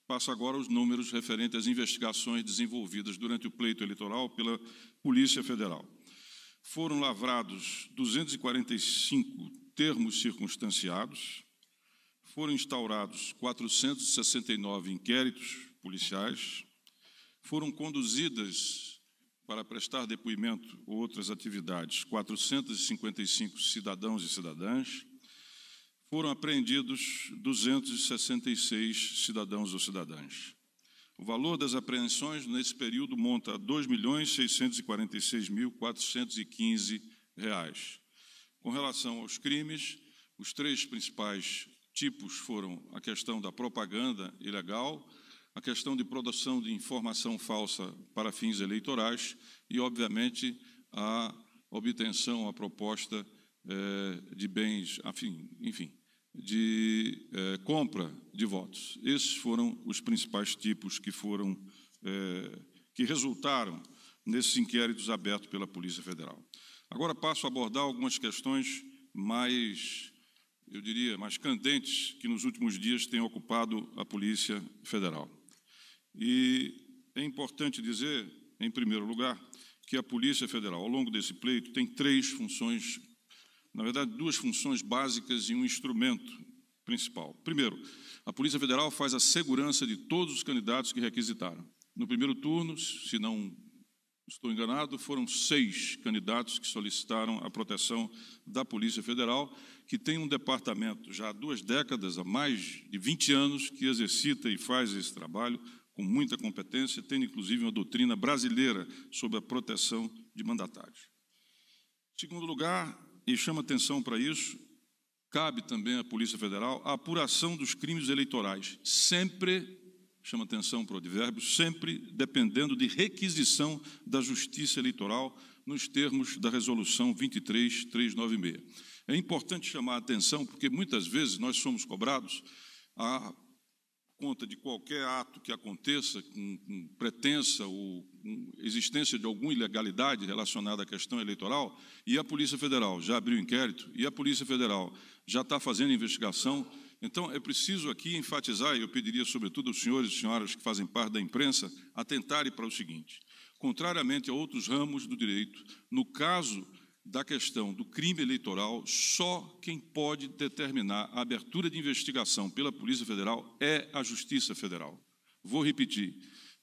Passo agora os números referentes às investigações desenvolvidas durante o pleito eleitoral pela Polícia Federal. Foram lavrados 245 termos circunstanciados, foram instaurados 469 inquéritos policiais, foram conduzidas para prestar depoimento ou outras atividades 455 cidadãos e cidadãs, foram apreendidos 266 cidadãos ou cidadãs. O valor das apreensões nesse período monta a R$ 2.646.415. Com relação aos crimes, os três principais tipos foram a questão da propaganda ilegal, a questão de produção de informação falsa para fins eleitorais e, obviamente, a obtenção, a proposta de bens, enfim, de compra de votos. Esses foram os principais tipos que resultaram nesses inquéritos abertos pela Polícia Federal. Agora passo a abordar algumas questões mais, eu diria, mais candentes que nos últimos dias têm ocupado a Polícia Federal. E é importante dizer, em primeiro lugar, que a Polícia Federal, ao longo desse pleito, tem três funções, na verdade, duas funções básicas e um instrumento principal. Primeiro, a Polícia Federal faz a segurança de todos os candidatos que requisitaram. No primeiro turno, se não estou enganado, foram 6 candidatos que solicitaram a proteção da Polícia Federal, que tem um departamento já há 2 décadas, há mais de 20 anos, que exercita e faz esse trabalho com muita competência, tendo inclusive uma doutrina brasileira sobre a proteção de mandatários. Em segundo lugar, e chama atenção para isso, cabe também à Polícia Federal a apuração dos crimes eleitorais, sempre, chama atenção para o advérbio, sempre dependendo de requisição da Justiça Eleitoral nos termos da Resolução 23396. É importante chamar a atenção porque muitas vezes nós somos cobrados a conta de qualquer ato que aconteça com pretensa ou com existência de alguma ilegalidade relacionada à questão eleitoral, e a Polícia Federal já abriu inquérito, e a Polícia Federal já está fazendo investigação. Então, é preciso aqui enfatizar, e eu pediria sobretudo aos senhores e senhoras que fazem parte da imprensa, atentarem para o seguinte: contrariamente a outros ramos do direito, no caso da questão do crime eleitoral, só quem pode determinar a abertura de investigação pela Polícia Federal é a Justiça Federal. Vou repetir: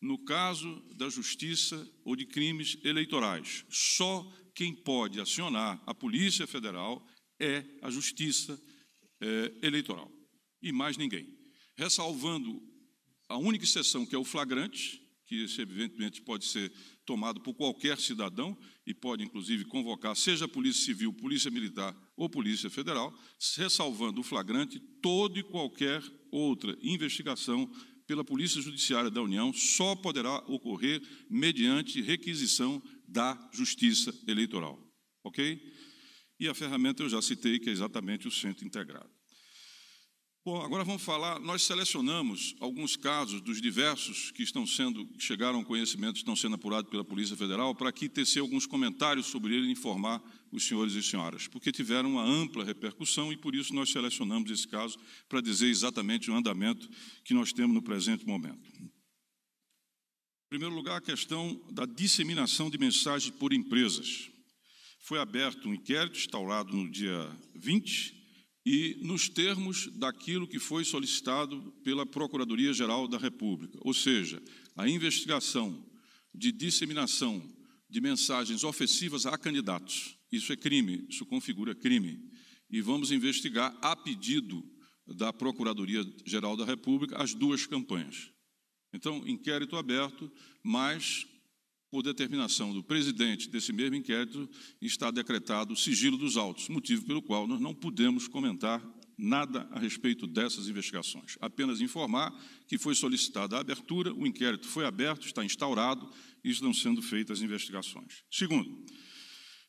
no caso da Justiça ou de crimes eleitorais, só quem pode acionar a Polícia Federal é a Justiça Eleitoral, e mais ninguém. Ressalvando a única exceção, que é o flagrante, que esse, evidentemente, pode ser tomado por qualquer cidadão e pode, inclusive, convocar, seja a Polícia Civil, Polícia Militar ou Polícia Federal, ressalvando o flagrante, toda e qualquer outra investigação pela Polícia Judiciária da União só poderá ocorrer mediante requisição da Justiça Eleitoral. Ok? E a ferramenta eu já citei, que é exatamente o Centro Integrado. Bom, agora vamos falar, nós selecionamos alguns casos dos diversos que chegaram ao conhecimento, estão sendo apurados pela Polícia Federal, para aqui tecer alguns comentários sobre ele e informar os senhores e senhoras, porque tiveram uma ampla repercussão e por isso nós selecionamos esse caso para dizer exatamente o andamento que nós temos no presente momento. Em primeiro lugar, a questão da disseminação de mensagens por empresas. Foi aberto um inquérito instaurado no dia 20, e nos termos daquilo que foi solicitado pela Procuradoria-Geral da República, ou seja, a investigação de disseminação de mensagens ofensivas a candidatos. Isso é crime, isso configura crime. E vamos investigar, a pedido da Procuradoria-Geral da República, as 2 campanhas. Então, inquérito aberto, mas, por determinação do presidente desse mesmo inquérito, está decretado o sigilo dos autos, motivo pelo qual nós não podemos comentar nada a respeito dessas investigações. Apenas informar que foi solicitada a abertura, o inquérito foi aberto, está instaurado e estão sendo feitas as investigações. Segundo,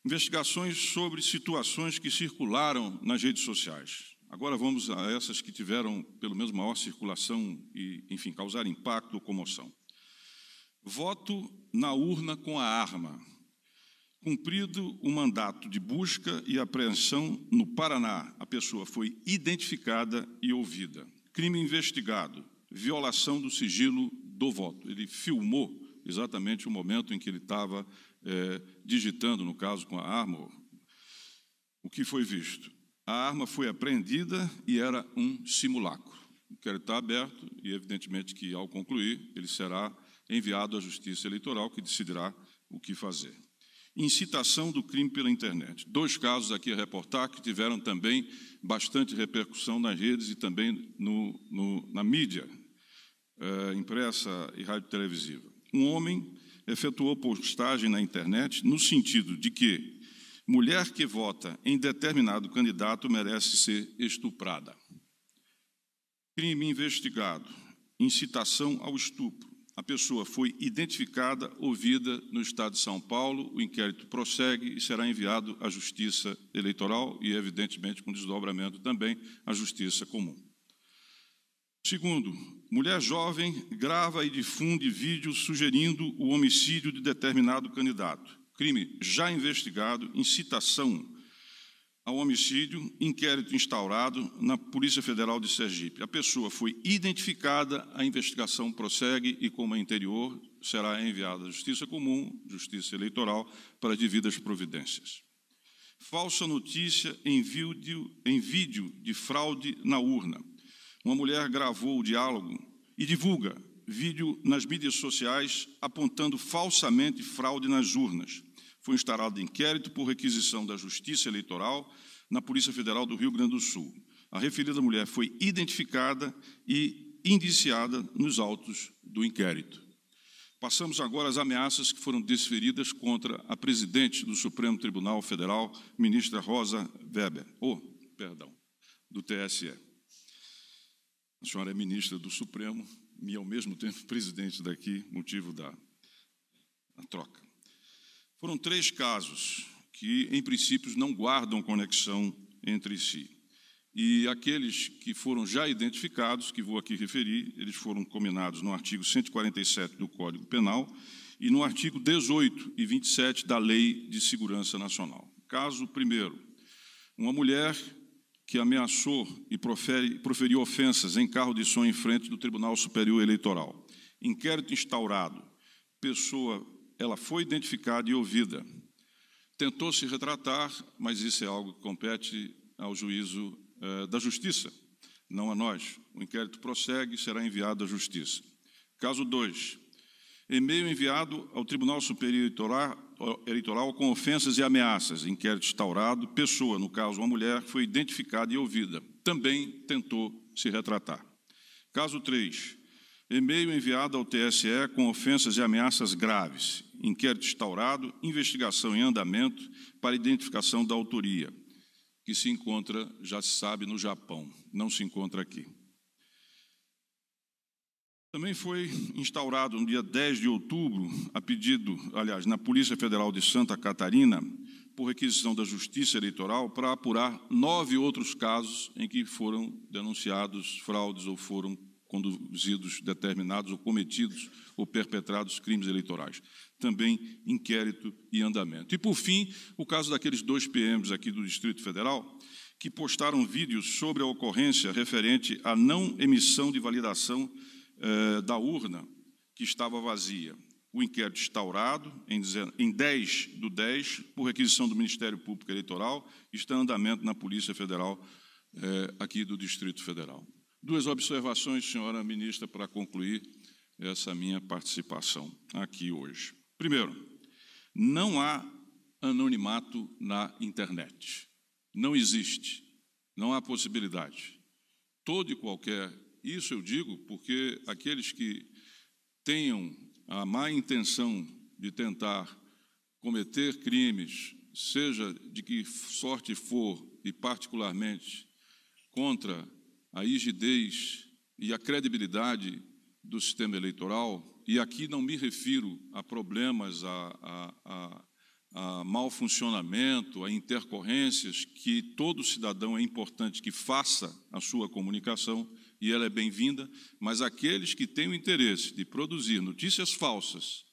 investigações sobre situações que circularam nas redes sociais. Agora vamos a essas que tiveram, pelo menos, maior circulação e, enfim, causaram impacto ou comoção. Voto na urna com a arma. Cumprido o mandato de busca e apreensão no Paraná, a pessoa foi identificada e ouvida. Crime investigado, violação do sigilo do voto. Ele filmou exatamente o momento em que ele estava digitando, no caso, com a arma. O que foi visto? A arma foi apreendida e era um simulacro. O inquérito está aberto e, evidentemente, que, ao concluir, ele será enviado à Justiça Eleitoral, que decidirá o que fazer. Incitação do crime pela internet. 2 casos aqui a reportar que tiveram também bastante repercussão nas redes e também na mídia impressa e rádio televisiva. Um homem efetuou postagem na internet no sentido de que mulher que vota em determinado candidato merece ser estuprada. Crime investigado, incitação ao estupro. A pessoa foi identificada, ouvida no Estado de São Paulo, o inquérito prossegue e será enviado à Justiça Eleitoral e, evidentemente, com desdobramento também à Justiça Comum. Segundo, mulher jovem grava e difunde vídeo sugerindo o homicídio de determinado candidato. Crime já investigado, incitação ao homicídio, inquérito instaurado na Polícia Federal de Sergipe. A pessoa foi identificada, a investigação prossegue e, como é interior, será enviada à Justiça Comum, Justiça Eleitoral, para as devidas providências. Falsa notícia em vídeo de fraude na urna. Uma mulher gravou o diálogo e divulga vídeo nas mídias sociais apontando falsamente fraude nas urnas. Foi instaurado inquérito por requisição da Justiça Eleitoral na Polícia Federal do Rio Grande do Sul. A referida mulher foi identificada e indiciada nos autos do inquérito. Passamos agora às ameaças que foram desferidas contra a presidente do Supremo Tribunal Federal, ministra Rosa Weber, do TSE. A senhora é ministra do Supremo e, ao mesmo tempo, presidente daqui, motivo da troca. Foram 3 casos que, em princípio, não guardam conexão entre si. E aqueles que foram já identificados, que vou aqui referir, eles foram combinados no artigo 147 do Código Penal e no artigo 18 e 27 da Lei de Segurança Nacional. Caso primeiro, uma mulher que ameaçou e proferiu ofensas em carro de som em frente do Tribunal Superior Eleitoral. Inquérito instaurado. Ela foi identificada e ouvida. Tentou se retratar, mas isso é algo que compete ao juízo da Justiça, não a nós. O inquérito prossegue e será enviado à Justiça. Caso 2. E-mail enviado ao Tribunal Superior Eleitoral com ofensas e ameaças. Inquérito instaurado. Pessoa, no caso uma mulher, foi identificada e ouvida. Também tentou se retratar. Caso 3. E-mail enviado ao TSE com ofensas e ameaças graves. Inquérito instaurado. Investigação em andamento para identificação da autoria, que se encontra, já se sabe, no Japão. Não se encontra aqui. Também foi instaurado no dia 10 de outubro, na Polícia Federal de Santa Catarina, por requisição da Justiça Eleitoral, para apurar 9 outros casos em que foram denunciados fraudes ou foram conduzidos determinados ou cometidos ou perpetrados crimes eleitorais. Também inquérito e andamento. E, por fim, o caso daqueles 2 PMs aqui do Distrito Federal, que postaram vídeos sobre a ocorrência referente à não emissão de validação da urna que estava vazia. O inquérito instaurado em 10/10, por requisição do Ministério Público Eleitoral, está em andamento na Polícia Federal aqui do Distrito Federal. 2 observações, senhora ministra, para concluir essa minha participação aqui hoje. Primeiro, não há anonimato na internet. Não existe. Não há possibilidade. Todo e qualquer... Isso eu digo porque aqueles que tenham a má intenção de tentar cometer crimes, seja de que sorte for, e particularmente contra a rigidez e a credibilidade do sistema eleitoral, e aqui não me refiro a problemas, a mau funcionamento, a intercorrências, que todo cidadão é importante que faça a sua comunicação, e ela é bem-vinda, mas aqueles que têm o interesse de produzir notícias falsas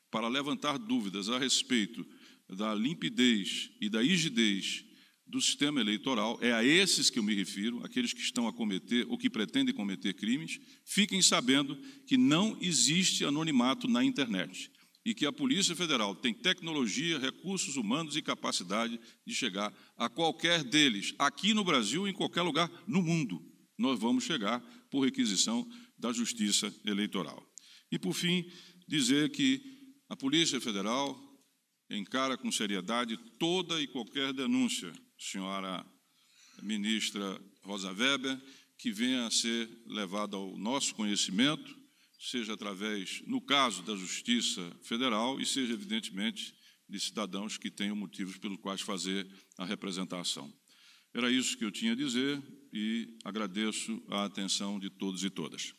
para levantar dúvidas a respeito da limpidez e da rigidez do sistema eleitoral, é a esses que eu me refiro, aqueles que estão a cometer ou que pretendem cometer crimes, fiquem sabendo que não existe anonimato na internet e que a Polícia Federal tem tecnologia, recursos humanos e capacidade de chegar a qualquer deles, aqui no Brasil e em qualquer lugar no mundo. Nós vamos chegar por requisição da Justiça Eleitoral. E, por fim, dizer que a Polícia Federal encara com seriedade toda e qualquer denúncia, senhora ministra Rosa Weber, que venha a ser levada ao nosso conhecimento, seja através, no caso da Justiça Federal, e seja, evidentemente, de cidadãos que tenham motivos pelos quais fazer a representação. Era isso que eu tinha a dizer e agradeço a atenção de todos e todas.